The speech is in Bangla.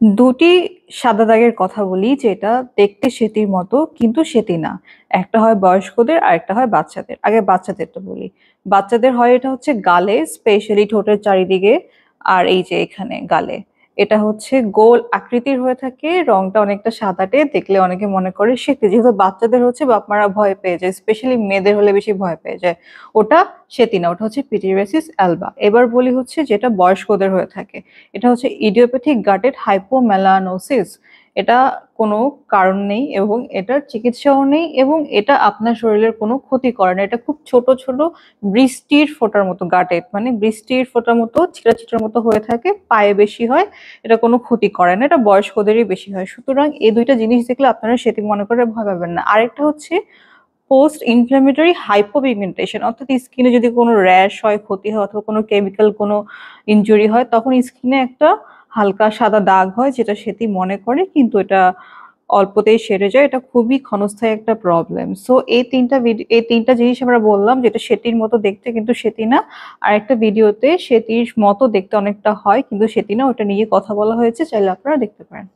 দুটি সাদা দাগের কথা বলি যেটা দেখতে সেতির মতো কিন্তু সেতি না। একটা হয় বয়স্কদের আর একটা হয় বাচ্চাদের। আগে বাচ্চাদেরটা বলি। বাচ্চাদের হয় এটা হচ্ছে গালে, স্পেশালি ঠোঁটের চারিদিকে, আর এই যে এখানে গালে। এটা হচ্ছে গোল আকৃতির হয়ে থাকে, রংটা অনেকটা সাদাটে, দেখলে অনেকে মনে করে সেতি। যেহেতু বাচ্চাদের হচ্ছে বাপ মারা ভয় পেয়ে যায়, স্পেশালি মেয়েদের হলে বেশি ভয় পেয়ে যায়। ওটা সেতি না, ওটা হচ্ছে পিটিরিয়াসিস অ্যালবা। এবার বলি হচ্ছে যেটা বয়স্কদের হয়ে থাকে। এটা হচ্ছে ইডিওপ্যাথিক গাটেড হাইপোমেলানোসিস। এটা কোনো কারণ নেই এবং এটার চিকিৎসাও নেই এবং এটা আপনার শরীরের কোনো ক্ষতি করে না। এটা খুব ছোট ছোট বৃষ্টির ফোঁটার মতো, গাটেড মানে বৃষ্টির ফোঁটার মতো ছিটা ছিটার মতো হয়ে থাকে, পায়ে বেশি হয়। এটা কোনো ক্ষতি করে না, এটা বয়স্কদেরই বেশি হয়। সুতরাং এই দুইটা জিনিস দেখলে আপনারা সেটি মনে করে ভয় পাবেন না। আরেকটা হচ্ছে পোস্ট ইনফ্ল্যামেটরি হাইপোপিগমেন্টেশন, অর্থাৎ স্কিনে যদি কোনো র্যাশ হয়, ক্ষতি হয়, অথবা কোনো কেমিক্যাল কোনো ইনজুরি হয়, তখন স্কিনে একটা হালকা সাদা দাগ হয়, যেটা সেটি মনে করে, কিন্তু এটা অল্পতেই সেরে যায়। এটা খুবই ক্ষণস্থায়ী একটা প্রবলেম। সো এই তিনটা জিনিস আমরা বললাম যেটা সেতির মতো দেখতে কিন্তু সেতি না। আর একটা ভিডিওতে সেতির মতো দেখতে অনেকটা হয় কিন্তু সেতি না, ওটা নিয়ে কথা বলা হয়েছে, চাইলে আপনারা দেখতে পারেন।